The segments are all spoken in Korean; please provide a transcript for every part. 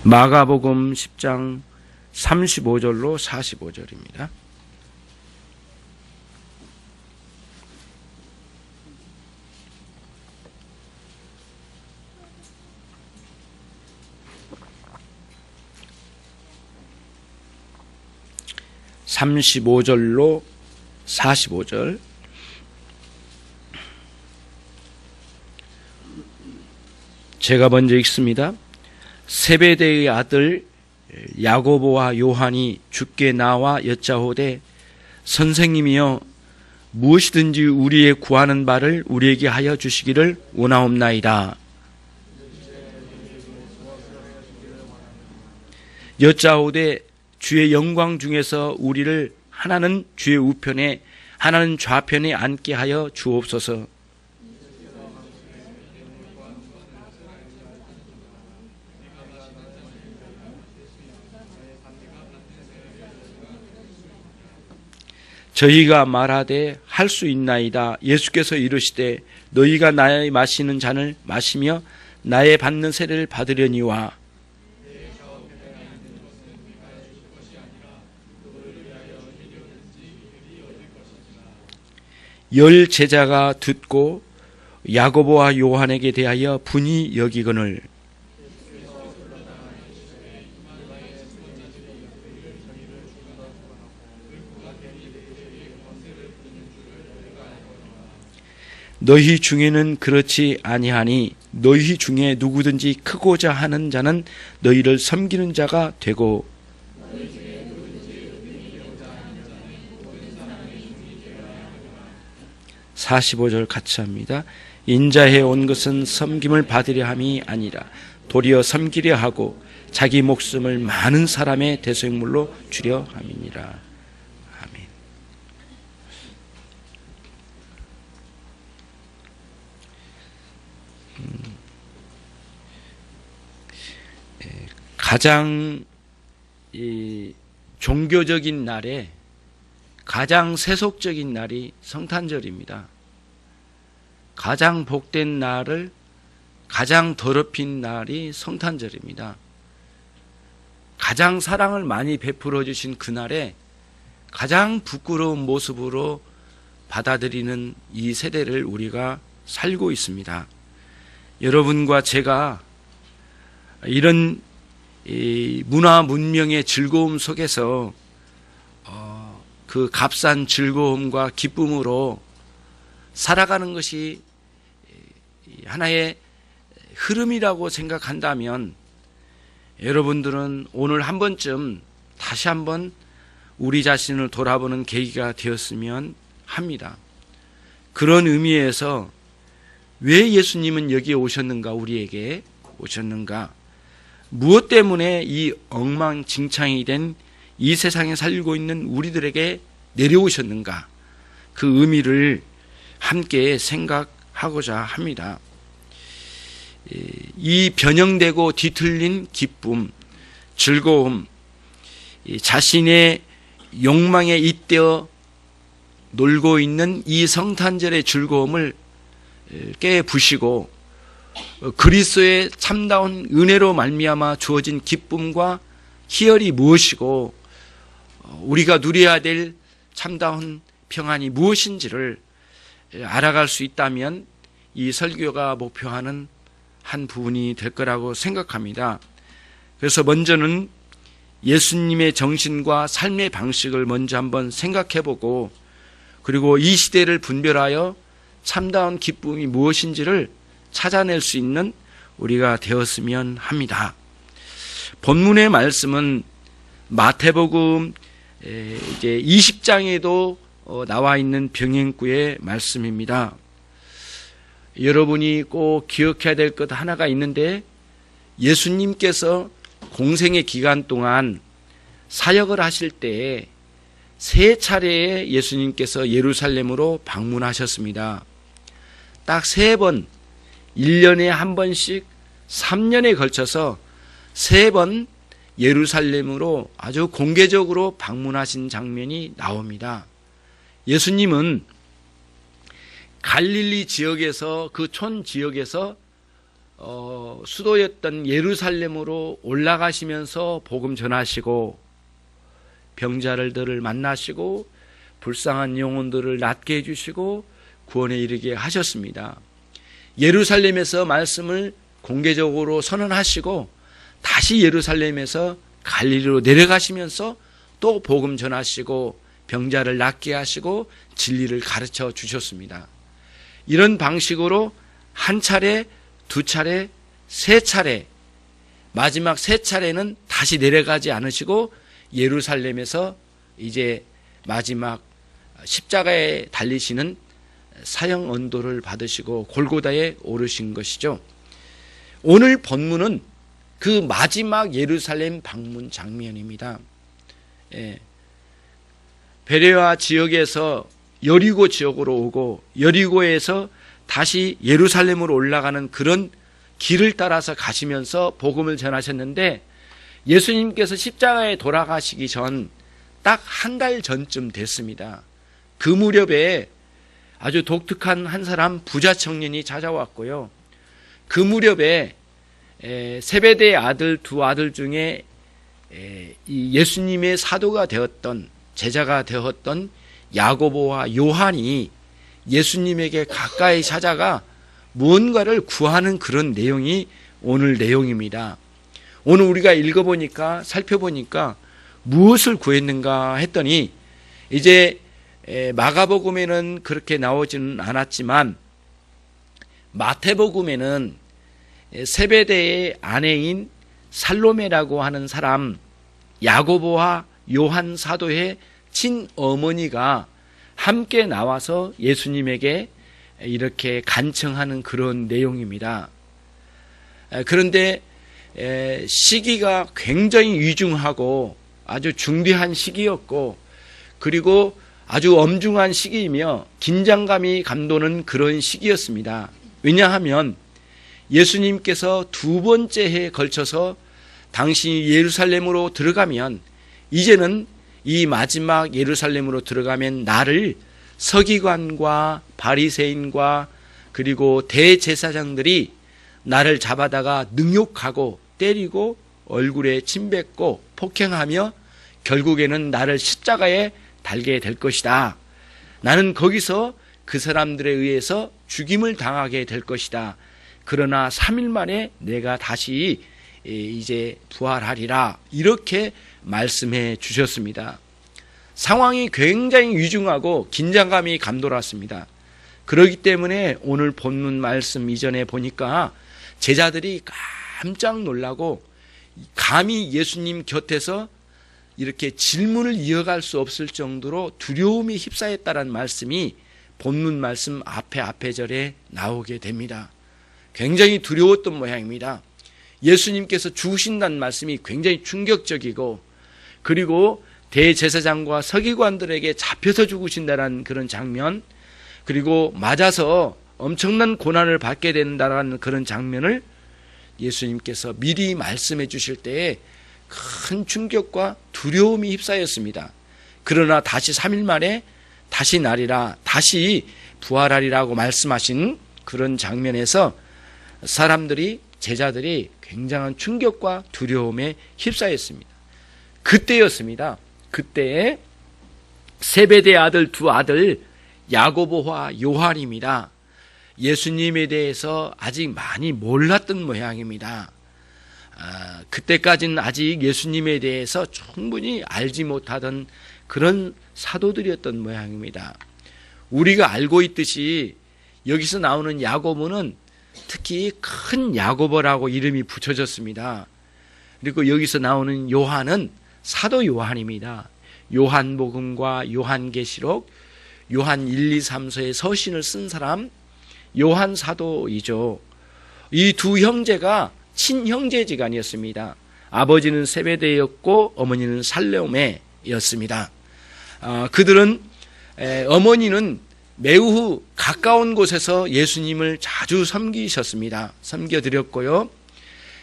마가복음 10장 35절로 45절입니다. (35절로 45절) 제가 먼저 읽습니다. 세베대의 아들 야고보와 요한이 주께 나와 여짜오되 선생님이여 무엇이든지 우리의 구하는 바를 우리에게 하여 주시기를 원하옵나이다. 여짜오되 주의 영광 중에서 우리를 하나는 주의 우편에 하나는 좌편에 앉게 하여 주옵소서. 저희가 말하되 할 수 있나이다. 예수께서 이르시되 너희가 나의 마시는 잔을 마시며 나의 받는 세례를 받으려니와 열 제자가 듣고 야고보와 요한에게 대하여 분이 여기거늘 너희 중에는 그렇지 아니하니 너희 중에 누구든지 크고자 하는 자는 너희를 섬기는 자가 되고 45절 같이 합니다. 인자해 온 것은 섬김을 받으려 함이 아니라 도리어 섬기려 하고 자기 목숨을 많은 사람의 대속물로 주려 함이니라. 아멘. 가장 종교적인 날에 가장 세속적인 날이 성탄절입니다. 가장 복된 날을 가장 더럽힌 날이 성탄절입니다. 가장 사랑을 많이 베풀어 주신 그날에 가장 부끄러운 모습으로 받아들이는 이 세대를 우리가 살고 있습니다. 여러분과 제가 이런 문화 문명의 즐거움 속에서 그 값싼 즐거움과 기쁨으로 살아가는 것이 하나의 흐름이라고 생각한다면 여러분들은 오늘 한 번쯤 다시 한번 우리 자신을 돌아보는 계기가 되었으면 합니다. 그런 의미에서 왜 예수님은 여기에 오셨는가, 우리에게 오셨는가, 무엇 때문에 이 엉망진창이 된 이 세상에 살고 있는 우리들에게 내려오셨는가, 그 의미를 함께 생각하고자 합니다. 이 변형되고 뒤틀린 기쁨, 즐거움, 자신의 욕망에 잇대어 놀고 있는 이 성탄절의 즐거움을 깨부시고 그리스도의 참다운 은혜로 말미암아 주어진 기쁨과 희열이 무엇이고 우리가 누려야 될 참다운 평안이 무엇인지를 알아갈 수 있다면 이 설교가 목표하는 한 부분이 될 거라고 생각합니다. 그래서 먼저는 예수님의 정신과 삶의 방식을 먼저 한번 생각해보고, 그리고 이 시대를 분별하여 참다운 기쁨이 무엇인지를 찾아낼 수 있는 우리가 되었으면 합니다. 본문의 말씀은 마태복음 이제 20장에도 나와 있는 병행구의 말씀입니다. 여러분이 꼭 기억해야 될 것 하나가 있는데, 예수님께서 공생의 기간 동안 사역을 하실 때 세 차례에 예수님께서 예루살렘으로 방문하셨습니다. 딱 3번, 1년에 한 번씩 3년에 걸쳐서 3번 예루살렘으로 아주 공개적으로 방문하신 장면이 나옵니다. 예수님은 갈릴리 지역에서, 그 촌 지역에서 수도였던 예루살렘으로 올라가시면서 복음 전하시고 병자들을 만나시고 불쌍한 영혼들을 낫게 해주시고 구원에 이르게 하셨습니다. 예루살렘에서 말씀을 공개적으로 선언하시고 다시 예루살렘에서 갈릴리로 내려가시면서 또 복음 전하시고 병자를 낫게 하시고 진리를 가르쳐 주셨습니다. 이런 방식으로 한 차례, 두 차례, 세 차례, 마지막 세 차례는 다시 내려가지 않으시고 예루살렘에서 이제 마지막 십자가에 달리시는 사형 언도를 받으시고 골고다에 오르신 것이죠. 오늘 본문은 그 마지막 예루살렘 방문 장면입니다. 베레아 지역에서 여리고 지역으로 오고 여리고에서 다시 예루살렘으로 올라가는 그런 길을 따라서 가시면서 복음을 전하셨는데 예수님께서 십자가에 돌아가시기 전 딱 한 달 전쯤 됐습니다. 그 무렵에 아주 독특한 한 사람 부자 청년이 찾아왔고요. 그 무렵에 세베대의 아들 두 아들 중에 이 예수님의 사도가 되었던 제자가 되었던 야고보와 요한이 예수님에게 가까이 찾아가 무언가를 구하는 그런 내용이 오늘 내용입니다. 오늘 우리가 읽어보니까 살펴보니까 무엇을 구했는가 했더니 이제 마가복음에는 그렇게 나오지는 않았지만 마태복음에는 세베대의 아내인 살로메라고 하는 사람 야고보와 요한 사도의 친어머니가 함께 나와서 예수님에게 이렇게 간청하는 그런 내용입니다. 그런데 시기가 굉장히 위중하고 아주 중대한 시기였고 그리고 아주 엄중한 시기이며 긴장감이 감도는 그런 시기였습니다. 왜냐하면 예수님께서 두 번째 해에 걸쳐서 당신이 예루살렘으로 들어가면 이제는 이 마지막 예루살렘으로 들어가면 나를 서기관과 바리새인과 그리고 대제사장들이 나를 잡아다가 능욕하고 때리고 얼굴에 침 뱉고 폭행하며 결국에는 나를 십자가에 달게 될 것이다. 나는 거기서 그 사람들에 의해서 죽임을 당하게 될 것이다. 그러나 3일 만에 내가 다시 이제 부활하리라. 이렇게 말씀해 주셨습니다. 상황이 굉장히 위중하고 긴장감이 감돌았습니다. 그렇기 때문에 오늘 본문 말씀 이전에 보니까 제자들이 깜짝 놀라고 감히 예수님 곁에서 이렇게 질문을 이어갈 수 없을 정도로 두려움이 휩싸였다는 말씀이 본문 말씀 앞에 절에 나오게 됩니다. 굉장히 두려웠던 모양입니다. 예수님께서 죽으신다는 말씀이 굉장히 충격적이고 그리고 대제사장과 서기관들에게 잡혀서 죽으신다는 그런 장면 그리고 맞아서 엄청난 고난을 받게 된다는 그런 장면을 예수님께서 미리 말씀해 주실 때에 큰 충격과 두려움이 휩싸였습니다. 그러나 다시 3일 만에 다시 나리라 다시 부활하리라고 말씀하신 그런 장면에서 사람들이 제자들이 굉장한 충격과 두려움에 휩싸였습니다. 그때였습니다. 그때에 세베대 아들 두 아들 야고보와 요한입니다. 예수님에 대해서 아직 많이 몰랐던 모양입니다. 그때까지는 아직 예수님에 대해서 충분히 알지 못하던 그런 사도들이었던 모양입니다. 우리가 알고 있듯이 여기서 나오는 야고보는 특히 큰 야고보라고 이름이 붙여졌습니다. 그리고 여기서 나오는 요한은 사도 요한입니다. 요한복음과 요한계시록, 요한 1, 2, 3서의 서신을 쓴 사람 요한 사도이죠. 이 두 형제가 친형제지간이었습니다. 아버지는 세베대였고 어머니는 살로메였습니다. 그들은 어머니는 매우 가까운 곳에서 예수님을 자주 섬기셨습니다. 섬겨드렸고요.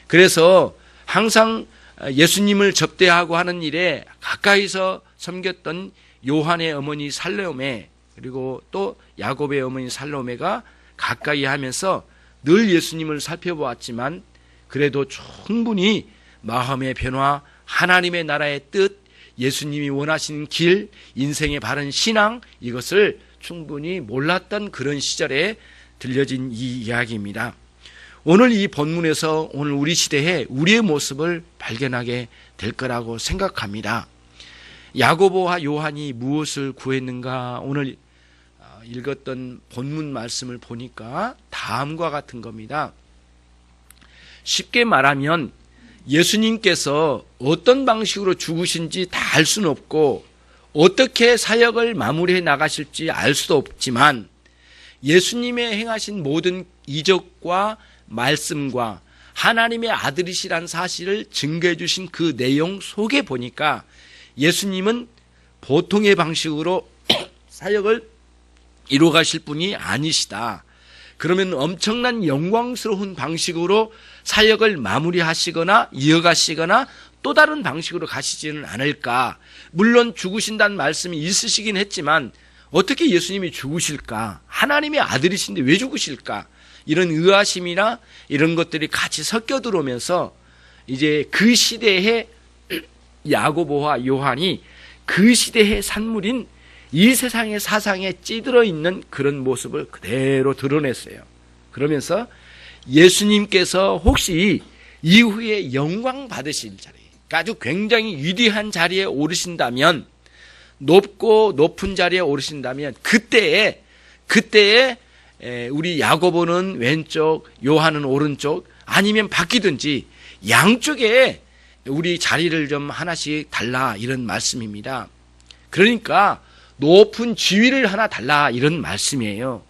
그래서 항상 예수님을 접대하고 하는 일에 가까이서 섬겼던 요한의 어머니 살로메 그리고 또 야곱의 어머니 살로메가 가까이 하면서 늘 예수님을 살펴보았지만 그래도 충분히 마음의 변화, 하나님의 나라의 뜻, 예수님이 원하시는 길, 인생의 바른 신앙, 이것을 충분히 몰랐던 그런 시절에 들려진 이 이야기입니다. 오늘 이 본문에서 오늘 우리 시대에 우리의 모습을 발견하게 될 거라고 생각합니다. 야고보와 요한이 무엇을 구했는가? 오늘 읽었던 본문 말씀을 보니까 다음과 같은 겁니다. 쉽게 말하면 예수님께서 어떤 방식으로 죽으신지 다 알 수는 없고 어떻게 사역을 마무리해 나가실지 알 수도 없지만 예수님의 행하신 모든 이적과 말씀과 하나님의 아들이시란 사실을 증거해 주신 그 내용 속에 보니까 예수님은 보통의 방식으로 사역을 이루어 가실 분이 아니시다. 그러면 엄청난 영광스러운 방식으로 사역을 마무리하시거나 이어가시거나 또 다른 방식으로 가시지는 않을까. 물론 죽으신다는 말씀이 있으시긴 했지만 어떻게 예수님이 죽으실까? 하나님의 아들이신데 왜 죽으실까? 이런 의아심이나 이런 것들이 같이 섞여 들어오면서 이제 그 시대의 야고보와 요한이 그 시대의 산물인 이 세상의 사상에 찌들어 있는 그런 모습을 그대로 드러냈어요. 그러면서 예수님께서 혹시 이후에 영광 받으실 자리, 아주 굉장히 위대한 자리에 오르신다면, 높고 높은 자리에 오르신다면 그때에 우리 야고보는 왼쪽, 요한은 오른쪽, 아니면 바뀌든지 양쪽에 우리 자리를 좀 하나씩 달라, 이런 말씀입니다. 그러니까 높은 지위를 하나 달라, 이런 말씀이에요.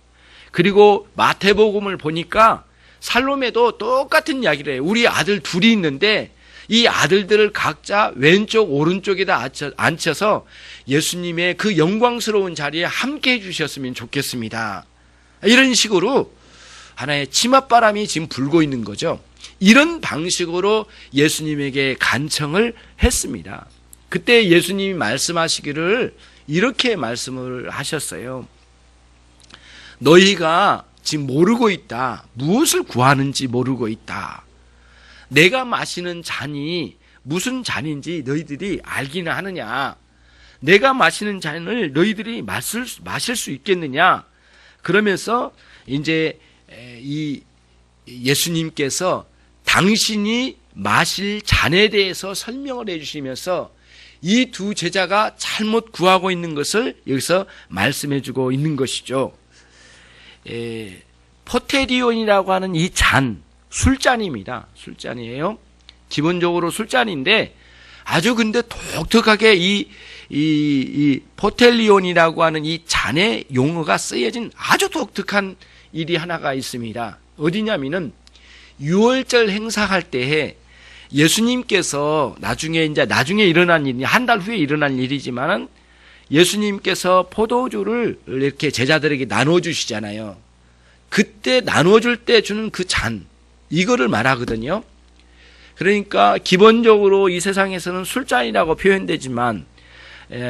그리고 마태복음을 보니까 살로메도 똑같은 이야기를 해요. 우리 아들 둘이 있는데 이 아들들을 각자 왼쪽 오른쪽에다 앉혀서 예수님의 그 영광스러운 자리에 함께 해주셨으면 좋겠습니다. 이런 식으로 하나의 치맛바람이 지금 불고 있는 거죠. 이런 방식으로 예수님에게 간청을 했습니다. 그때 예수님이 말씀하시기를 이렇게 말씀을 하셨어요. 너희가 지금 모르고 있다. 무엇을 구하는지 모르고 있다. 내가 마시는 잔이 무슨 잔인지 너희들이 알기는 하느냐? 내가 마시는 잔을 너희들이 마실 수 있겠느냐? 그러면서 이제 이 예수님께서 당신이 마실 잔에 대해서 설명을 해주시면서 이 두 제자가 잘못 구하고 있는 것을 여기서 말씀해주고 있는 것이죠. 포테리온이라고 하는 이 잔, 술잔입니다. 술잔이에요. 기본적으로 술잔인데 아주 근데 독특하게 이 포텔리온이라고 하는 이 잔의 용어가 쓰여진 아주 독특한 일이 하나가 있습니다. 어디냐면은 유월절 행사할 때에 예수님께서 나중에 일어난 일이, 한 달 후에 일어난 일이지만은 예수님께서 포도주를 이렇게 제자들에게 나눠주시잖아요. 그때 나눠줄 때 주는 그 잔, 이거를 말하거든요. 그러니까 기본적으로 이 세상에서는 술잔이라고 표현되지만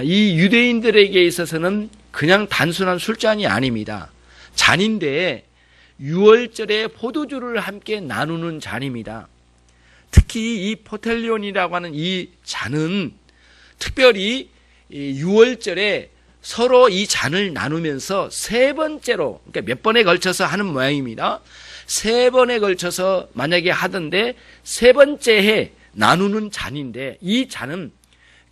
이 유대인들에게 있어서는 그냥 단순한 술잔이 아닙니다. 잔인데 유월절에 포도주를 함께 나누는 잔입니다. 특히 이 포텔리온이라고 하는 이 잔은 특별히 유월절에 서로 이 잔을 나누면서 세 번째로, 그러니까 몇 번에 걸쳐서 하는 모양입니다. 세 번에 걸쳐서 만약에 하던데 세 번째 해 나누는 잔인데 이 잔은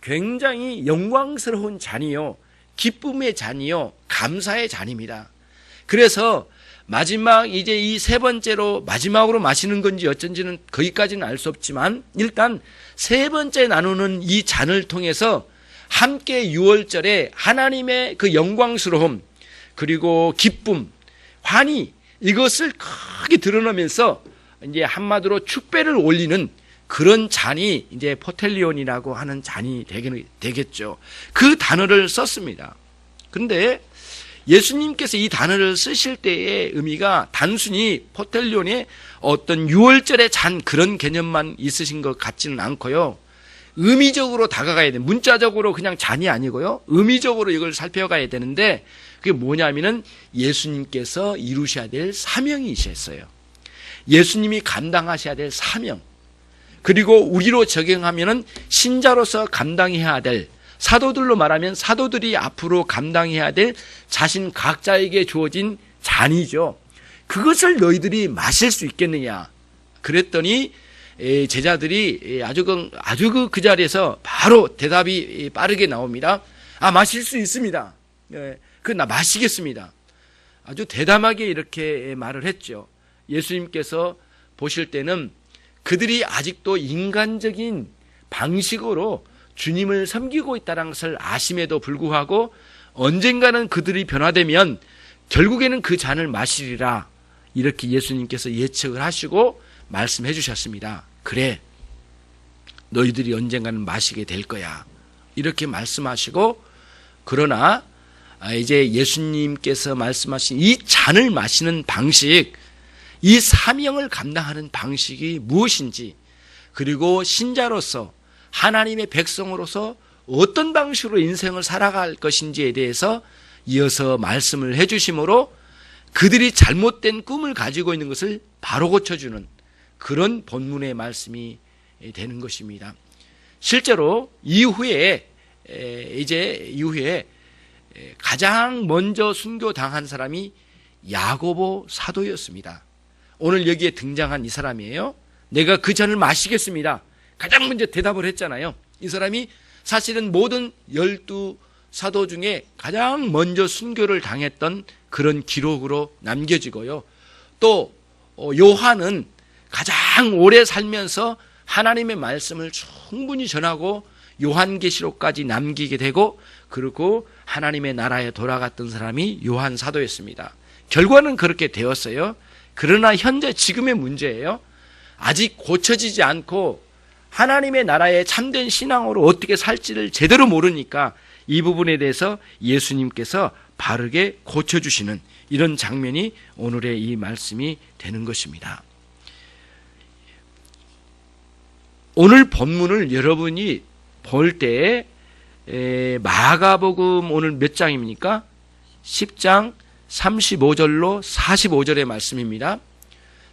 굉장히 영광스러운 잔이요, 기쁨의 잔이요, 감사의 잔입니다. 그래서 마지막 이제 이 세 번째로 마지막으로 마시는 건지 어쩐지는 거기까지는 알 수 없지만 일단 세 번째 나누는 이 잔을 통해서 함께 유월절에 하나님의 그 영광스러움 그리고 기쁨, 환희, 이것을 크게 드러내면서 이제 한마디로 축배를 올리는 그런 잔이 이제 포텔리온이라고 하는 잔이 되겠죠. 그 단어를 썼습니다. 그런데 예수님께서 이 단어를 쓰실 때의 의미가 단순히 포텔리온의 어떤 유월절의 잔 그런 개념만 있으신 것 같지는 않고요. 의미적으로 다가가야 돼요. 문자적으로 그냥 잔이 아니고요. 의미적으로 이걸 살펴가야 되는데 그게 뭐냐면은 예수님께서 이루셔야 될 사명이셨어요. 예수님이 감당하셔야 될 사명, 그리고 우리로 적용하면은 신자로서 감당해야 될, 사도들로 말하면 사도들이 앞으로 감당해야 될 자신 각자에게 주어진 잔이죠. 그것을 너희들이 마실 수 있겠느냐. 그랬더니 제자들이 아주 그 자리에서 바로 대답이 빠르게 나옵니다. 마실 수 있습니다. 나 마시겠습니다. 아주 대담하게 이렇게 말을 했죠. 예수님께서 보실 때는 그들이 아직도 인간적인 방식으로 주님을 섬기고 있다는 것을 아심에도 불구하고 언젠가는 그들이 변화되면 결국에는 그 잔을 마시리라, 이렇게 예수님께서 예측을 하시고 말씀해 주셨습니다. 그래, 너희들이 언젠가는 마시게 될 거야, 이렇게 말씀하시고, 그러나 이제 예수님께서 말씀하신 이 잔을 마시는 방식, 이 사명을 감당하는 방식이 무엇인지, 그리고 신자로서 하나님의 백성으로서 어떤 방식으로 인생을 살아갈 것인지에 대해서 이어서 말씀을 해주심으로 그들이 잘못된 꿈을 가지고 있는 것을 바로 고쳐주는 그런 본문의 말씀이 되는 것입니다. 실제로 이후에 가장 먼저 순교당한 사람이 야고보 사도였습니다. 오늘 여기에 등장한 이 사람이에요. 내가 그 잔을 마시겠습니다. 가장 먼저 대답을 했잖아요. 이 사람이 사실은 모든 12사도 중에 가장 먼저 순교를 당했던 그런 기록으로 남겨지고요. 또 요한은 가장 오래 살면서 하나님의 말씀을 충분히 전하고 요한계시록까지 남기게 되고, 그리고 하나님의 나라에 돌아갔던 사람이 요한 사도였습니다. 결과는 그렇게 되었어요. 그러나 현재 지금의 문제예요. 아직 고쳐지지 않고 하나님의 나라의 참된 신앙으로 어떻게 살지를 제대로 모르니까 이 부분에 대해서 예수님께서 바르게 고쳐주시는 이런 장면이 오늘의 이 말씀이 되는 것입니다. 오늘 본문을 여러분이 볼 때 마가복음 오늘 몇 장입니까? 10장 35절로 45절의 말씀입니다.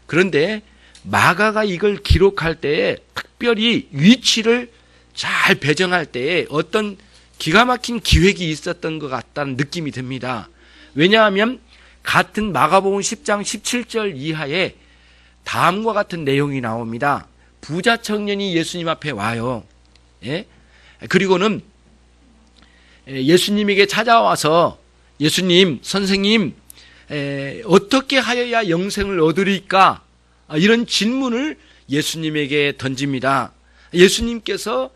그런데 마가가 이걸 기록할 때에 특별히 위치를 잘 배정할 때에 어떤 기가 막힌 기획이 있었던 것 같다는 느낌이 듭니다. 왜냐하면 같은 마가복음 10장 17절 이하에 다음과 같은 내용이 나옵니다. 부자 청년이 예수님 앞에 와요. 예? 그리고는 예수님에게 찾아와서 예수님, 선생님, 어떻게 하여야 영생을 얻으리까? 이런 질문을 예수님에게 던집니다. 예수님께서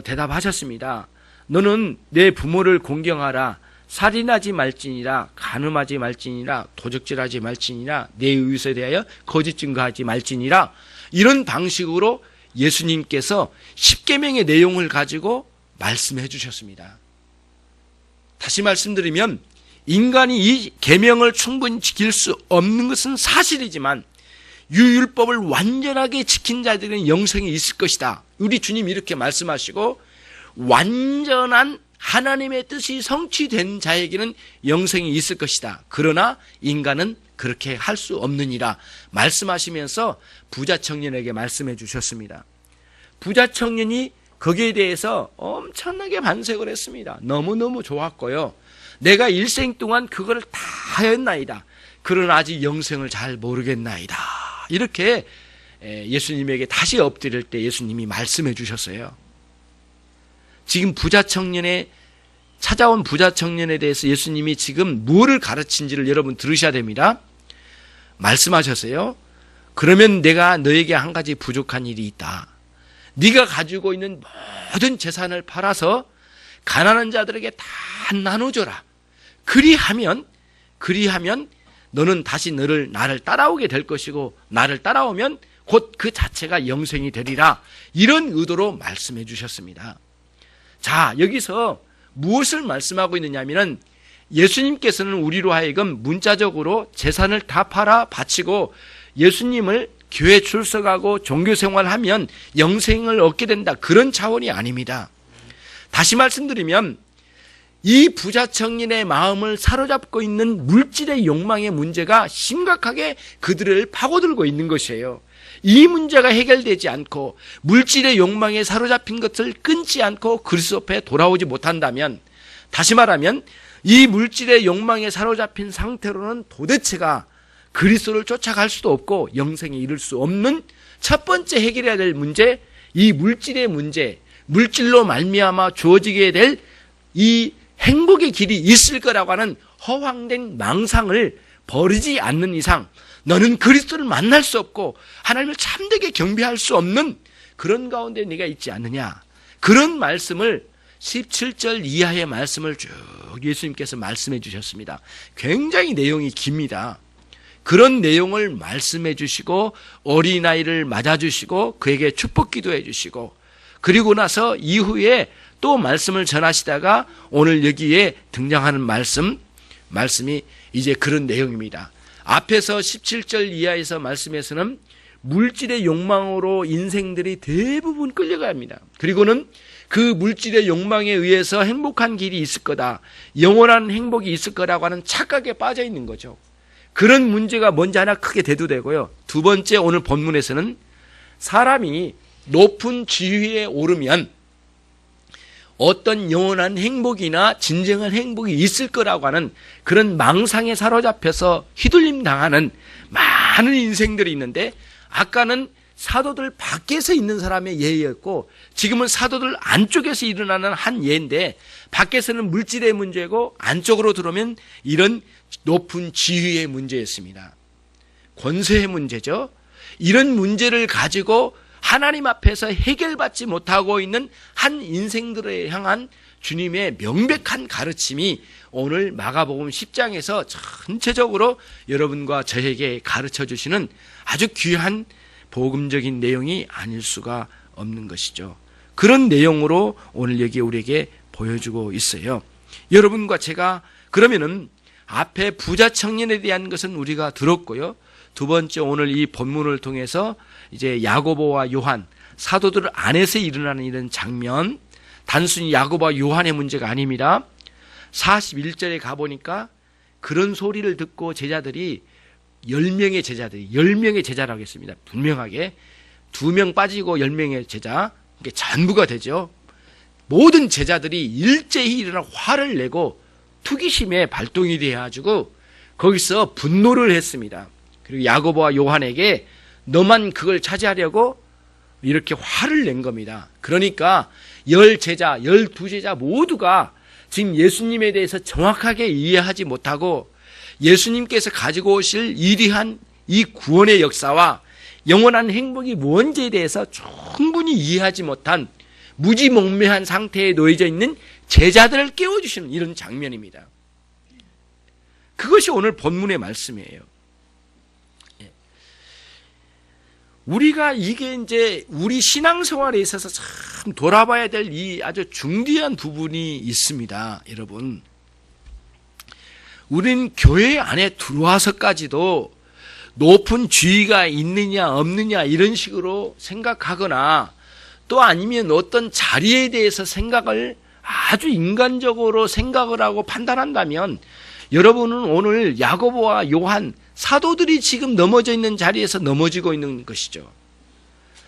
대답하셨습니다. 너는 내 부모를 공경하라, 살인하지 말지니라, 간음하지 말지니라, 도적질하지 말지니라, 내 이웃에 대하여 거짓 증거하지 말지니라. 이런 방식으로 예수님께서 십계명의 내용을 가지고 말씀해 주셨습니다. 다시 말씀드리면 인간이 이 계명을 충분히 지킬 수 없는 것은 사실이지만 유율법을 완전하게 지킨 자들은 영생이 있을 것이다. 우리 주님 이렇게 말씀하시고 완전한 하나님의 뜻이 성취된 자에게는 영생이 있을 것이다. 그러나 인간은 그렇게 할 수 없느니라 말씀하시면서 부자 청년에게 말씀해 주셨습니다. 부자 청년이 거기에 대해서 엄청나게 반색을 했습니다. 너무너무 좋았고요. 내가 일생 동안 그걸 다 하였나이다. 그러나 아직 영생을 잘 모르겠나이다. 이렇게 예수님에게 다시 엎드릴 때 예수님이 말씀해 주셨어요. 지금 찾아온 부자 청년에 대해서 예수님이 지금 무엇을 가르친지를 여러분 들으셔야 됩니다. 말씀하셨어요. 그러면 내가 너에게 한 가지 부족한 일이 있다. 네가 가지고 있는 모든 재산을 팔아서 가난한 자들에게 다 나눠줘라. 그리하면 너는 다시 나를 따라오게 될 것이고 나를 따라오면 곧 그 자체가 영생이 되리라. 이런 의도로 말씀해 주셨습니다. 자, 여기서 무엇을 말씀하고 있느냐면은 예수님께서는 우리로 하여금 문자적으로 재산을 다 팔아 바치고 예수님을 교회 출석하고 종교생활하면 영생을 얻게 된다. 그런 차원이 아닙니다. 다시 말씀드리면 이 부자 청년의 마음을 사로잡고 있는 물질의 욕망의 문제가 심각하게 그들을 파고들고 있는 것이에요. 이 문제가 해결되지 않고 물질의 욕망에 사로잡힌 것을 끊지 않고 그리스도 앞에 돌아오지 못한다면, 다시 말하면 이 물질의 욕망에 사로잡힌 상태로는 도대체가 그리스도를 쫓아갈 수도 없고 영생에 이를 수 없는 첫 번째 해결해야 될 문제, 이 물질의 문제, 물질로 말미암아 주어지게 될 이 행복의 길이 있을 거라고 하는 허황된 망상을 버리지 않는 이상 너는 그리스도를 만날 수 없고 하나님을 참되게 경배할 수 없는 그런 가운데 네가 있지 않느냐. 그런 말씀을 17절 이하의 말씀을 쭉 예수님께서 말씀해 주셨습니다. 굉장히 내용이 깁니다. 그런 내용을 말씀해 주시고 어린아이를 맞아주시고 그에게 축복 기도해 주시고, 그리고 나서 이후에 또 말씀을 전하시다가 오늘 여기에 등장하는 말씀이 이제 그런 내용입니다. 앞에서 17절 이하에서 말씀에서는 물질의 욕망으로 인생들이 대부분 끌려갑니다. 그리고는 그 물질의 욕망에 의해서 행복한 길이 있을 거다, 영원한 행복이 있을 거라고 하는 착각에 빠져 있는 거죠. 그런 문제가 뭔지 하나 크게 대두되고요. 두 번째, 오늘 본문에서는 사람이 높은 지위에 오르면 어떤 영원한 행복이나 진정한 행복이 있을 거라고 하는 그런 망상에 사로잡혀서 휘둘림 당하는 많은 인생들이 있는데, 아까는 사도들 밖에서 있는 사람의 예였고 지금은 사도들 안쪽에서 일어나는 한 예인데, 밖에서는 물질의 문제고 안쪽으로 들어오면 이런 높은 지위의 문제였습니다. 권세의 문제죠. 이런 문제를 가지고 하나님 앞에서 해결받지 못하고 있는 한 인생들에 향한 주님의 명백한 가르침이 오늘 마가복음 10장에서 전체적으로 여러분과 저에게 가르쳐 주시는 아주 귀한 복음적인 내용이 아닐 수가 없는 것이죠. 그런 내용으로 오늘 여기 우리에게 보여주고 있어요. 여러분과 제가 그러면은 앞에 부자 청년에 대한 것은 우리가 들었고요. 두 번째, 오늘 이 본문을 통해서 이제 야고보와 요한, 사도들 안에서 일어나는 이런 장면, 단순히 야고보와 요한의 문제가 아닙니다. 41절에 가보니까 그런 소리를 듣고 제자들이 10명의 제자라고 했습니다. 분명하게 2명 빠지고 10명의 제자, 이게 전부가 되죠. 모든 제자들이 일제히 일어나 화를 내고 투기심에 발동이 되어가지고 거기서 분노를 했습니다. 그리고 야고보와 요한에게 너만 그걸 차지하려고 이렇게 화를 낸 겁니다. 그러니까 10제자, 12제자 모두가 지금 예수님에 대해서 정확하게 이해하지 못하고 예수님께서 가지고 오실 이리한 이 구원의 역사와 영원한 행복이 뭔지에 대해서 충분히 이해하지 못한 무지몽매한 상태에 놓여져 있는 제자들을 깨워주시는 이런 장면입니다. 그것이 오늘 본문의 말씀이에요. 우리가 이게 이제 우리 신앙생활에 있어서 참 돌아봐야 될 이 아주 중대한 부분이 있습니다. 여러분, 우린 교회 안에 들어와서까지도 높은 지위가 있느냐 없느냐 이런 식으로 생각하거나 또 아니면 어떤 자리에 대해서 생각을 아주 인간적으로 생각을 하고 판단한다면 여러분은 오늘 야고보와 요한 사도들이 지금 넘어져 있는 자리에서 넘어지고 있는 것이죠.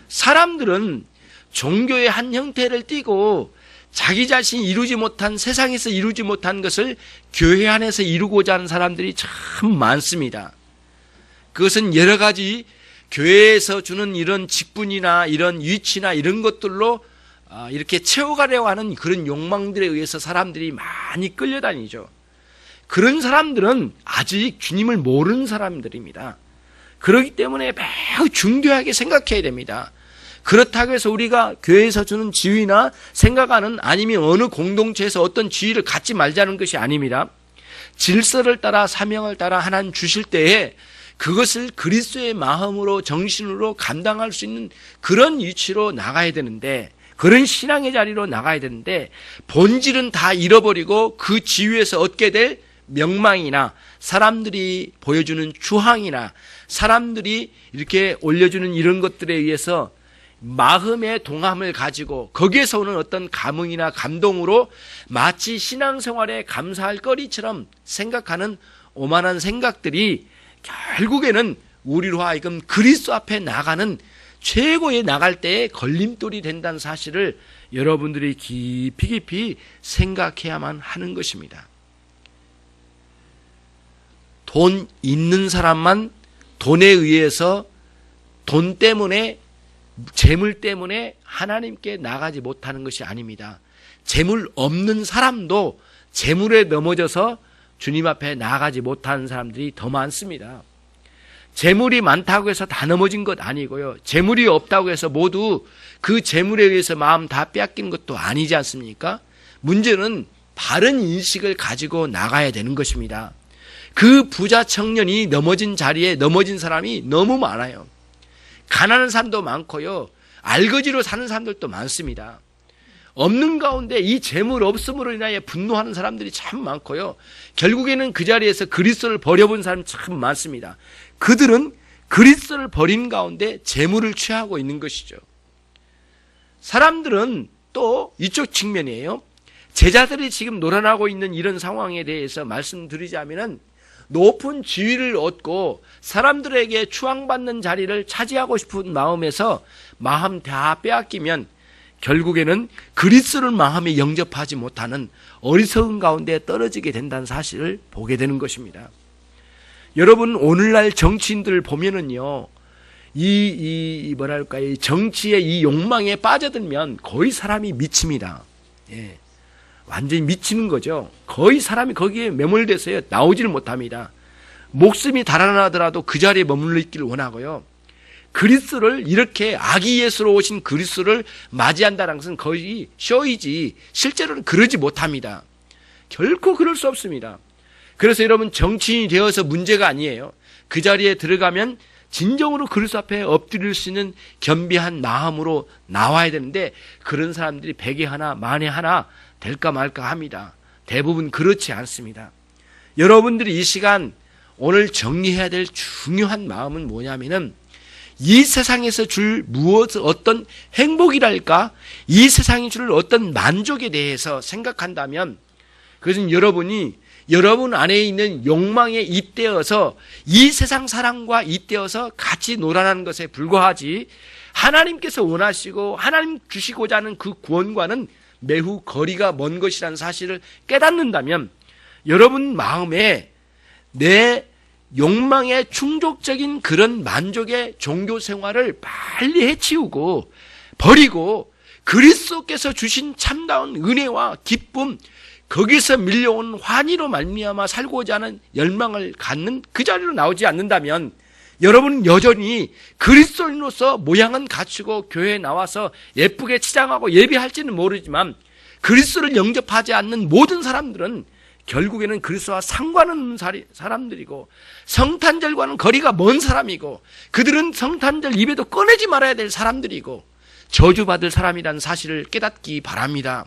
사람들은 종교의 한 형태를 띠고 자기 자신이 이루지 못한, 세상에서 이루지 못한 것을 교회 안에서 이루고자 하는 사람들이 참 많습니다. 그것은 여러 가지 교회에서 주는 이런 직분이나 이런 위치나 이런 것들로 이렇게 채워가려고 하는 그런 욕망들에 의해서 사람들이 많이 끌려다니죠. 그런 사람들은 아직 주님을 모르는 사람들입니다. 그렇기 때문에 매우 중요하게 생각해야 됩니다. 그렇다고 해서 우리가 교회에서 주는 지위나 생각하는 아니면 어느 공동체에서 어떤 지위를 갖지 말자는 것이 아닙니다. 질서를 따라 사명을 따라 하나님 주실 때에 그것을 그리스도의 마음으로 정신으로 감당할 수 있는 그런 위치로 나가야 되는데, 그런 신앙의 자리로 나가야 되는데 본질은 다 잃어버리고 그 지위에서 얻게 될 명망이나 사람들이 보여주는 주항이나 사람들이 이렇게 올려주는 이런 것들에 의해서 마음의 동함을 가지고 거기에서 오는 어떤 감흥이나 감동으로 마치 신앙생활에 감사할 거리처럼 생각하는 오만한 생각들이 결국에는 우리로 하여금 그리스도 앞에 나가는 최고의 나갈 때의 걸림돌이 된다는 사실을 여러분들이 깊이 생각해야만 하는 것입니다. 돈 있는 사람만 돈에 의해서 돈 때문에 재물 때문에 하나님께 나가지 못하는 것이 아닙니다. 재물 없는 사람도 재물에 넘어져서 주님 앞에 나가지 못하는 사람들이 더 많습니다. 재물이 많다고 해서 다 넘어진 것 아니고요. 재물이 없다고 해서 모두 그 재물에 의해서 마음 다 빼앗긴 것도 아니지 않습니까? 문제는 바른 인식을 가지고 나가야 되는 것입니다. 그 부자 청년이 넘어진 자리에 넘어진 사람이 너무 많아요. 가난한 사람도 많고요. 알거지로 사는 사람들도 많습니다. 없는 가운데 이 재물 없음으로 인하여 분노하는 사람들이 참 많고요. 결국에는 그 자리에서 그리스도를 버려본 사람이 참 많습니다. 그들은 그리스도를 버린 가운데 재물을 취하고 있는 것이죠. 사람들은 또 이쪽 측면이에요. 제자들이 지금 놀아나고 있는 이런 상황에 대해서 말씀드리자면은 높은 지위를 얻고 사람들에게 추앙받는 자리를 차지하고 싶은 마음에서 마음 다 빼앗기면 결국에는 그리스도를 마음에 영접하지 못하는 어리석은 가운데 떨어지게 된다는 사실을 보게 되는 것입니다. 여러분, 오늘날 정치인들을 보면은요, 이 정치의 이 욕망에 빠져들면 거의 사람이 미칩니다. 예. 완전히 미치는 거죠. 거의 사람이 거기에 매몰돼서요, 나오지를 못합니다. 목숨이 달아나더라도 그 자리에 머물러 있기를 원하고요. 그리스도를 이렇게 아기 예수로 오신 그리스도를 맞이한다는 것은 거의 쇼이지 실제로는 그러지 못합니다. 결코 그럴 수 없습니다. 그래서 여러분, 정치인이 되어서 문제가 아니에요. 그 자리에 들어가면 진정으로 그리스도 앞에 엎드릴 수 있는 겸비한 마음으로 나와야 되는데 그런 사람들이 100에 하나 만에 하나 될까 말까 합니다. 대부분 그렇지 않습니다. 여러분들이 이 시간 오늘 정리해야 될 중요한 마음은 뭐냐면은 이 세상에서 줄 어떤 행복이랄까, 이 세상이 줄 어떤 만족에 대해서 생각한다면 그것은 여러분 안에 있는 욕망에 잇대어서 이 세상 사랑과 잇대어서 같이 놀아나는 것에 불과하지, 하나님께서 원하시고 하나님 주시고자 하는 그 구원과는 매우 거리가 먼 것이라는 사실을 깨닫는다면 여러분 마음에 내 욕망의 충족적인 그런 만족의 종교 생활을 빨리 해치우고 버리고 그리스도께서 주신 참다운 은혜와 기쁨, 거기서 밀려온 환희로 말미암아 살고자 하는 열망을 갖는 그 자리로 나오지 않는다면 여러분은 여전히 그리스도인으로서 모양은 갖추고 교회에 나와서 예쁘게 치장하고 예배할지는 모르지만 그리스도를 영접하지 않는 모든 사람들은 결국에는 그리스도와 상관없는 사람들이고 성탄절과는 거리가 먼 사람이고 그들은 성탄절 입에도 꺼내지 말아야 될 사람들이고 저주받을 사람이라는 사실을 깨닫기 바랍니다.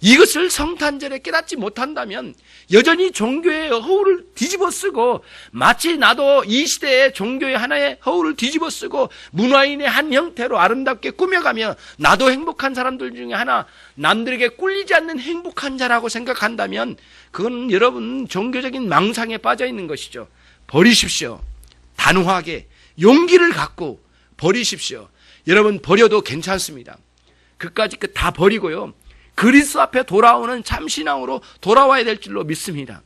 이것을 성탄절에 깨닫지 못한다면 여전히 종교의 허울을 뒤집어 쓰고 마치 나도 이 시대의 종교의 하나의 허울을 뒤집어 쓰고 문화인의 한 형태로 아름답게 꾸며가며 나도 행복한 사람들 중에 하나, 남들에게 꿀리지 않는 행복한 자라고 생각한다면 그건 여러분 종교적인 망상에 빠져 있는 것이죠. 버리십시오. 단호하게 용기를 갖고 버리십시오. 여러분 버려도 괜찮습니다. 그까짓 것 다 버리고요, 그리스도 앞에 돌아오는 참신앙으로 돌아와야 될 줄로 믿습니다.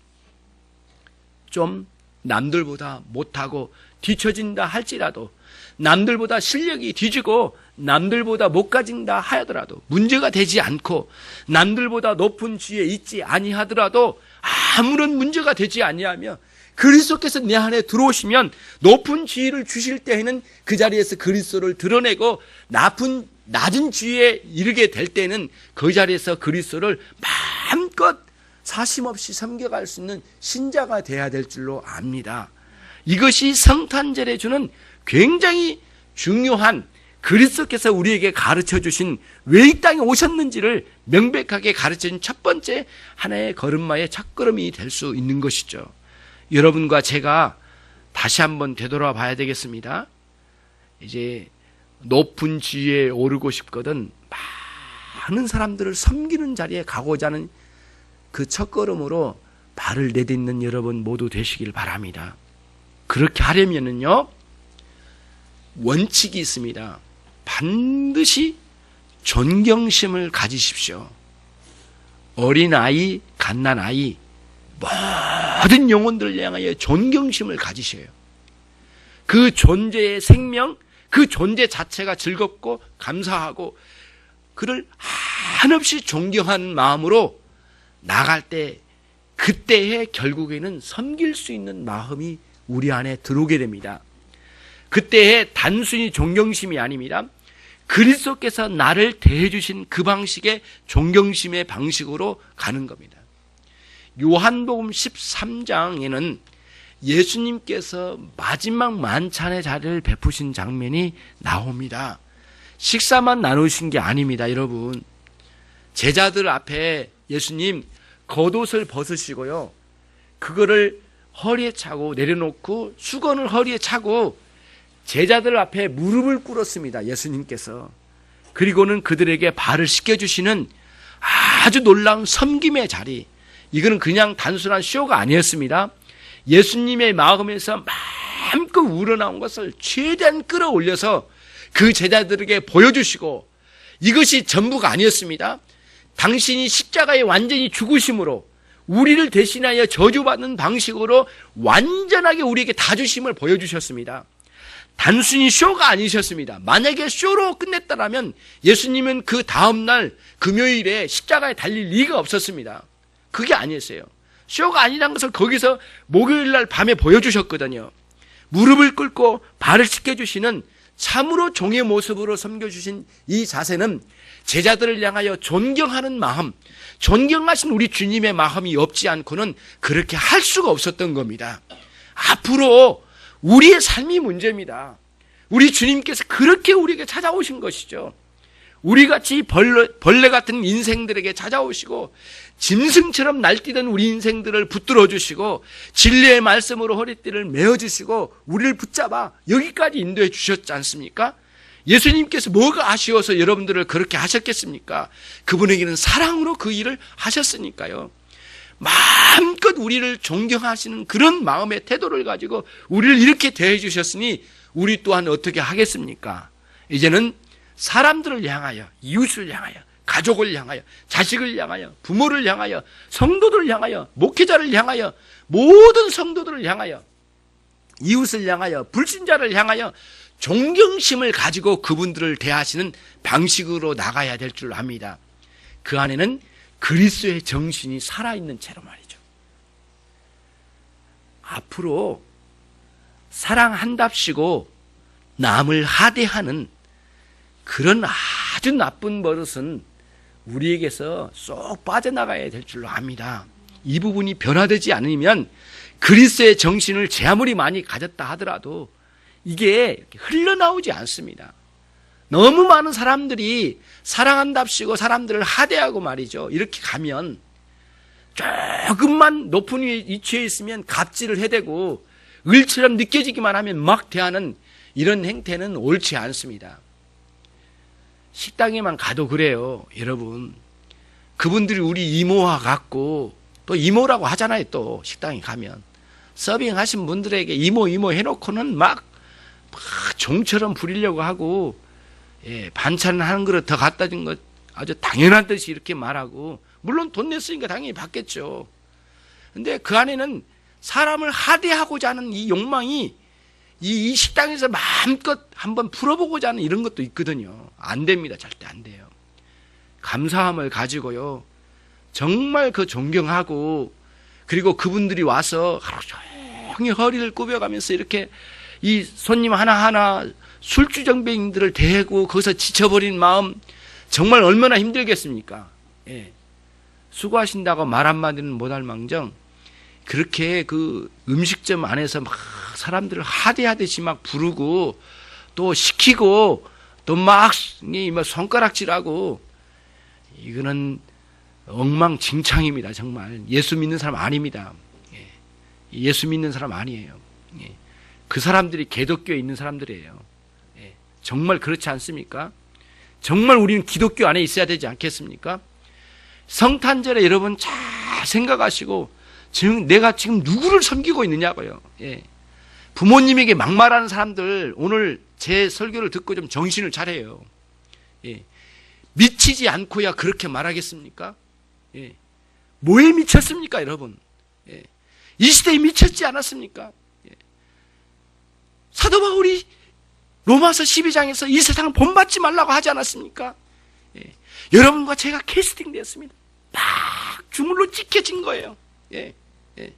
좀 남들보다 못하고 뒤처진다 할지라도, 남들보다 실력이 뒤지고 남들보다 못 가진다 하더라도 문제가 되지 않고 남들보다 높은 지위에 있지 아니하더라도 아무런 문제가 되지 아니하며 그리스도께서 내 안에 들어오시면 높은 지위를 주실 때에는 그 자리에서 그리스도를 드러내고 낮은 지위에 이르게 될 때는 그 자리에서 그리스도를 마음껏 사심없이 섬겨갈 수 있는 신자가 되어야 될 줄로 압니다. 이것이 성탄절에 주는 굉장히 중요한, 그리스도께서 우리에게 가르쳐 주신 왜 이 땅에 오셨는지를 명백하게 가르쳐 준 첫 번째 하나의 걸음마의 첫걸음이 될 수 있는 것이죠. 여러분과 제가 다시 한번 되돌아 봐야 되겠습니다. 이제 높은 지위에 오르고 싶거든 많은 사람들을 섬기는 자리에 가고자 하는 그 첫걸음으로 발을 내딛는 여러분 모두 되시길 바랍니다. 그렇게 하려면은요, 원칙이 있습니다. 반드시 존경심을 가지십시오. 어린아이, 갓난아이, 모든 영혼들을 향하여 존경심을 가지셔요. 그 존재의 생명, 그 존재 자체가 즐겁고 감사하고 그를 한없이 존경하는 마음으로 나갈 때, 그때에 결국에는 섬길 수 있는 마음이 우리 안에 들어오게 됩니다. 그때에 단순히 존경심이 아닙니다. 그리스도께서 나를 대해주신 그 방식의 존경심의 방식으로 가는 겁니다. 요한복음 13장에는 예수님께서 마지막 만찬의 자리를 베푸신 장면이 나옵니다. 식사만 나누신 게 아닙니다, 여러분. 제자들 앞에 예수님 겉옷을 벗으시고요, 그거를 허리에 차고 내려놓고 수건을 허리에 차고 제자들 앞에 무릎을 꿇었습니다, 예수님께서. 그리고는 그들에게 발을 씻겨주시는 아주 놀라운 섬김의 자리. 이거는 그냥 단순한 쇼가 아니었습니다. 예수님의 마음에서 마음껏 우러나온 것을 최대한 끌어올려서 그 제자들에게 보여주시고, 이것이 전부가 아니었습니다. 당신이 십자가에 완전히 죽으심으로 우리를 대신하여 저주받는 방식으로 완전하게 우리에게 다 주심을 보여주셨습니다. 단순히 쇼가 아니셨습니다. 만약에 쇼로 끝냈다라면 예수님은 그 다음날 금요일에 십자가에 달릴 리가 없었습니다. 그게 아니었어요. 쇼가 아니란 것을 거기서 목요일날 밤에 보여주셨거든요. 무릎을 꿇고 발을 씻겨주시는 참으로 종의 모습으로 섬겨주신 이 자세는 제자들을 향하여 존경하는 마음, 존경하신 우리 주님의 마음이 없지 않고는 그렇게 할 수가 없었던 겁니다. 앞으로 우리의 삶이 문제입니다. 우리 주님께서 그렇게 우리에게 찾아오신 것이죠. 우리같이 벌레 같은 인생들에게 찾아오시고 짐승처럼 날뛰던 우리 인생들을 붙들어 주시고 진리의 말씀으로 허리띠를 메어주시고 우리를 붙잡아 여기까지 인도해 주셨지 않습니까? 예수님께서 뭐가 아쉬워서 여러분들을 그렇게 하셨겠습니까? 그분에게는 사랑으로 그 일을 하셨으니까요. 마음껏 우리를 존경하시는 그런 마음의 태도를 가지고 우리를 이렇게 대해 주셨으니 우리 또한 어떻게 하겠습니까? 이제는 사람들을 향하여, 이웃을 향하여, 가족을 향하여, 자식을 향하여, 부모를 향하여, 성도들을 향하여, 목회자를 향하여, 모든 성도들을 향하여, 이웃을 향하여, 불신자를 향하여 존경심을 가지고 그분들을 대하시는 방식으로 나가야 될 줄 압니다. 그 안에는 그리스도의 정신이 살아있는 채로 말이죠. 앞으로 사랑한답시고 남을 하대하는 그런 아주 나쁜 버릇은 우리에게서 쏙 빠져나가야 될 줄로 압니다. 이 부분이 변화되지 않으면 그리스도의 정신을 제 아무리 많이 가졌다 하더라도 이게 흘러나오지 않습니다. 너무 많은 사람들이 사랑한답시고 사람들을 하대하고 말이죠. 이렇게 가면 조금만 높은 위치에 있으면 갑질을 해대고 을처럼 느껴지기만 하면 막 대하는 이런 행태는 옳지 않습니다. 식당에만 가도 그래요, 여러분. 그분들이 우리 이모와 같고 또 이모라고 하잖아요. 또 식당에 가면 서빙하신 분들에게 이모 해놓고는 막 종처럼 부리려고 하고, 반찬 한 그릇 더 갖다 준 것 아주 당연한 듯이 이렇게 말하고, 물론 돈 냈으니까 당연히 받겠죠. 근데 그 안에는 사람을 하대하고자 하는 이 욕망이 이 식당에서 마음껏 한번 풀어보고자 하는 이런 것도 있거든요. 안 됩니다. 절대 안 돼요. 감사함을 가지고요, 정말 그 존경하고, 그리고 그분들이 와서 하루 종일 허리를 꾸벼가면서 이렇게 이 손님 하나하나 술주정뱅이들을 대고 거기서 지쳐버린 마음, 정말 얼마나 힘들겠습니까? 수고하신다고 말 한마디는 못할 망정 그렇게 그 음식점 안에서 막 사람들을 하대하듯이 막 부르고 또 시키고 또 막 손가락질하고, 이거는 엉망진창입니다. 정말 예수 믿는 사람 아닙니다. 예수 믿는 사람 아니에요. 그 사람들이 개독교에 있는 사람들이에요. 정말 그렇지 않습니까? 정말 우리는 기독교 안에 있어야 되지 않겠습니까? 성탄절에 여러분 잘 생각하시고 내가 지금 누구를 섬기고 있느냐고요. 예. 부모님에게 막말하는 사람들 오늘 제 설교를 듣고 좀 정신을 차려요. 예. 미치지 않고야 그렇게 말하겠습니까? 예. 뭐에 미쳤습니까, 여러분? 예. 이 시대에 미쳤지 않았습니까? 예. 사도 바울이 로마서 12장에서 이 세상을 본받지 말라고 하지 않았습니까? 예. 여러분과 제가 캐스팅되었습니다. 막 주물로 찍혀진 거예요. 예. 예.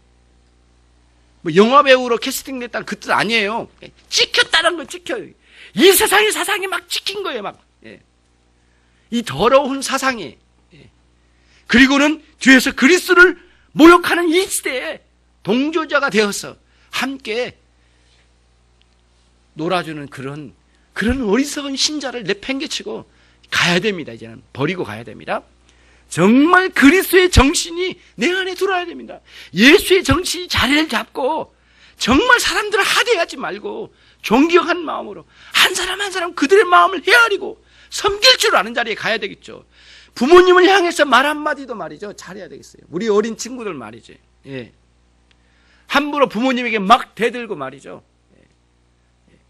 뭐 영화배우로 캐스팅됐다는 그 뜻 아니에요. 예. 찍혔다는 건 찍혀요. 이 세상의 사상이 막 찍힌 거예요, 막. 예. 이 더러운 사상에. 예. 그리고는 뒤에서 그리스도를 모욕하는 이 시대에 동조자가 되어서 함께 놀아주는 그런 어리석은 신자를 내팽개치고 가야 됩니다. 이제는 버리고 가야 됩니다. 정말 그리스도의 정신이 내 안에 들어와야 됩니다. 예수의 정신이 자리를 잡고 정말 사람들을 하대하지 말고 존경한 마음으로 한 사람 한 사람 그들의 마음을 헤아리고 섬길 줄 아는 자리에 가야 되겠죠. 부모님을 향해서 말 한마디도 말이죠. 잘해야 되겠어요. 우리 어린 친구들 말이죠. 예. 함부로 부모님에게 막 대들고 말이죠. 예.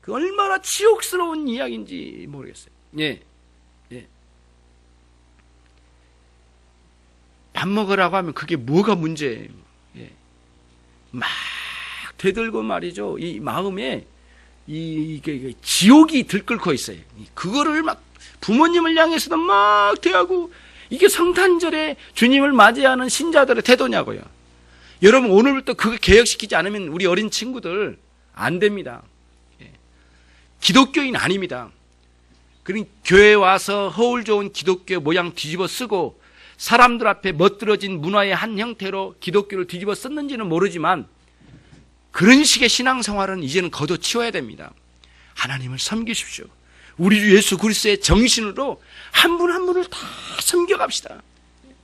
그 얼마나 치욕스러운 이야기인지 모르겠어요. 예. 예. 밥 먹으라고 하면 그게 뭐가 문제예요. 예. 막 대들고 말이죠. 이 마음에 이게 지옥이 들끓고 있어요. 그거를 막 부모님을 향해서도 막 대하고 이게 성탄절에 주님을 맞이하는 신자들의 태도냐고요. 여러분 오늘부터 그거 개혁시키지 않으면 우리 어린 친구들 안 됩니다. 기독교인 아닙니다. 그러니 교회에 와서 허울 좋은 기독교 모양 뒤집어 쓰고 사람들 앞에 멋들어진 문화의 한 형태로 기독교를 뒤집어 썼는지는 모르지만 그런 식의 신앙생활은 이제는 걷어치워야 됩니다. 하나님을 섬기십시오. 우리 주 예수 그리스도의 정신으로 한 분 한 분을 다 섬겨갑시다.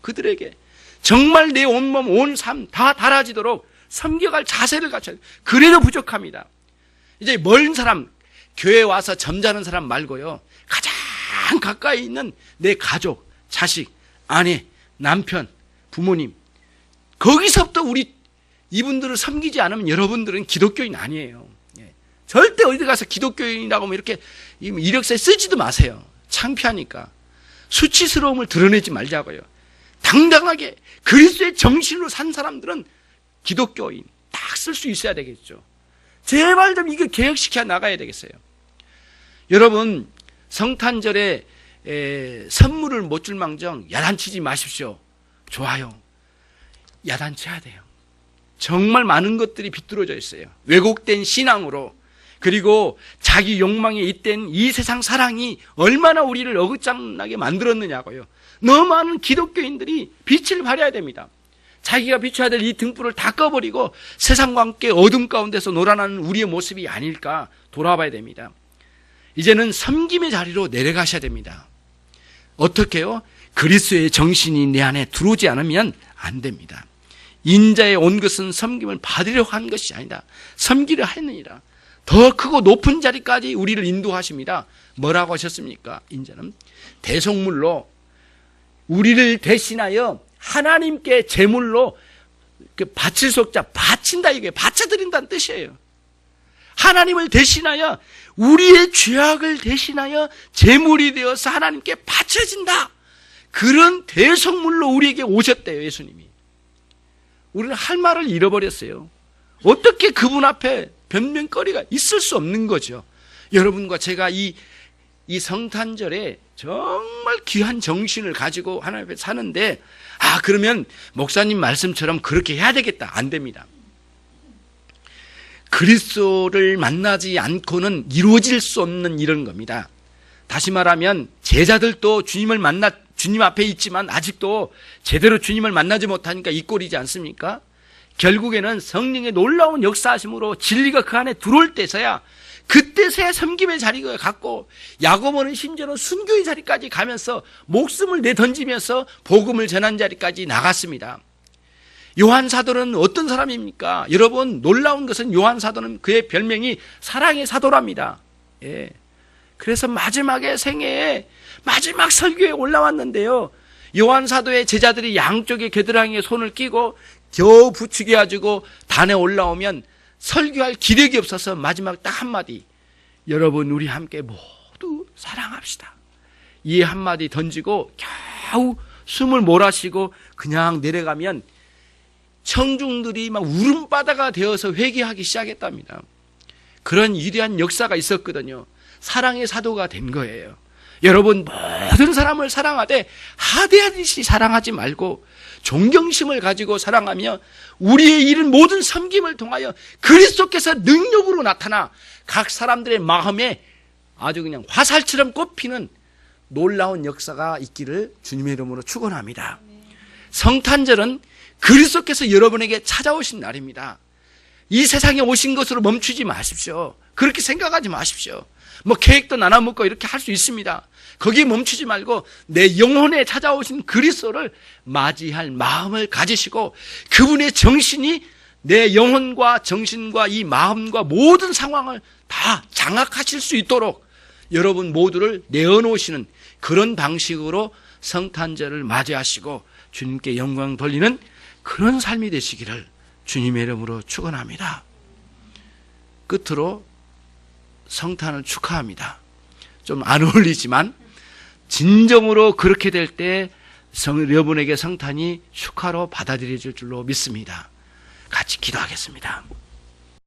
그들에게 정말 내 온몸 온 삶 다 달아지도록 섬겨갈 자세를 갖춰야 돼요. 그래도 부족합니다. 이제 먼 사람, 교회에 와서 점잖은 사람 말고요, 가장 가까이 있는 내 가족, 자식, 아내, 남편, 부모님, 거기서부터 우리 이분들을 섬기지 않으면 여러분들은 기독교인 아니에요. 절대 어디 가서 기독교인이라고 뭐 이렇게 이력서에 쓰지도 마세요. 창피하니까. 수치스러움을 드러내지 말자고요. 당당하게 그리스도의 정신으로 산 사람들은 기독교인 딱 쓸 수 있어야 되겠죠. 제발 좀 이거 개혁시켜 나가야 되겠어요. 여러분 성탄절에 선물을 못 줄 망정 야단치지 마십시오. 좋아요. 야단쳐야 돼요. 정말 많은 것들이 비뚤어져 있어요. 왜곡된 신앙으로, 그리고 자기 욕망에 잇된 이 세상 사랑이 얼마나 우리를 어긋장나게 만들었느냐고요. 너무 많은 기독교인들이 빛을 발해야 됩니다. 자기가 비춰야 될 이 등불을 다 꺼버리고 세상과 함께 어둠 가운데서 놀아나는 우리의 모습이 아닐까 돌아봐야 됩니다. 이제는 섬김의 자리로 내려가셔야 됩니다. 어떻게요? 그리스도의 정신이 내 안에 들어오지 않으면 안 됩니다. 인자에 온 것은 섬김을 받으려고 한 것이 아니다. 섬기려 했느니라. 더 크고 높은 자리까지 우리를 인도하십니다. 뭐라고 하셨습니까? 인자는 대속물로 우리를 대신하여 하나님께 제물로 바칠 수 없자 바친다, 이게 바쳐드린다는 뜻이에요. 하나님을 대신하여 우리의 죄악을 대신하여 제물이 되어서 하나님께 바쳐진다. 그런 대속물로 우리에게 오셨대요, 예수님이. 우리는 할 말을 잃어버렸어요. 어떻게 그분 앞에 변명거리가 있을 수 없는 거죠. 여러분과 제가 이 성탄절에 정말 귀한 정신을 가지고 하나님 앞에 사는데, 그러면 목사님 말씀처럼 그렇게 해야 되겠다. 안 됩니다. 그리스도를 만나지 않고는 이루어질 수 없는 이런 겁니다. 다시 말하면 제자들도 주님 앞에 있지만 아직도 제대로 주님을 만나지 못하니까 이 꼴이지 않습니까? 결국에는 성령의 놀라운 역사하심으로 진리가 그 안에 들어올 때서야, 그때서야 섬김의 자리가 갖고, 야고보는 심지어는 순교의 자리까지 가면서 목숨을 내던지면서 복음을 전한 자리까지 나갔습니다. 요한 사도는 어떤 사람입니까? 여러분, 놀라운 것은 요한 사도는 그의 별명이 사랑의 사도랍니다. 예. 그래서 마지막에 생애에 마지막 설교에 올라왔는데요. 요한 사도의 제자들이 양쪽에 겨드랑이에 손을 끼고 겨우 부추겨 가지고 단에 올라오면 설교할 기력이 없어서 마지막 딱 한마디, 여러분 우리 함께 모두 사랑합시다. 이 한마디 던지고 겨우 숨을 몰아쉬고 그냥 내려가면 청중들이 막 울음바다가 되어서 회개하기 시작했답니다. 그런 위대한 역사가 있었거든요. 사랑의 사도가 된 거예요. 여러분 모든 사람을 사랑하되 하대하듯이 사랑하지 말고 존경심을 가지고 사랑하며 우리의 이른 모든 섬김을 통하여 그리스도께서 능력으로 나타나 각 사람들의 마음에 아주 그냥 화살처럼 꼽히는 놀라운 역사가 있기를 주님의 이름으로 축원합니다. 성탄절은 그리스도께서 여러분에게 찾아오신 날입니다. 이 세상에 오신 것으로 멈추지 마십시오. 그렇게 생각하지 마십시오. 뭐 케이크도 나눠 먹고 이렇게 할 수 있습니다. 거기에 멈추지 말고 내 영혼에 찾아오신 그리스도를 맞이할 마음을 가지시고 그분의 정신이 내 영혼과 정신과 이 마음과 모든 상황을 다 장악하실 수 있도록 여러분 모두를 내어놓으시는 그런 방식으로 성탄절을 맞이하시고 주님께 영광 돌리는 그런 삶이 되시기를 주님의 이름으로 축원합니다. 끝으로 성탄을 축하합니다. 좀 안 어울리지만 진정으로 그렇게 될 때 여러분에게 성탄이 축하로 받아들여질 줄로 믿습니다. 같이 기도하겠습니다.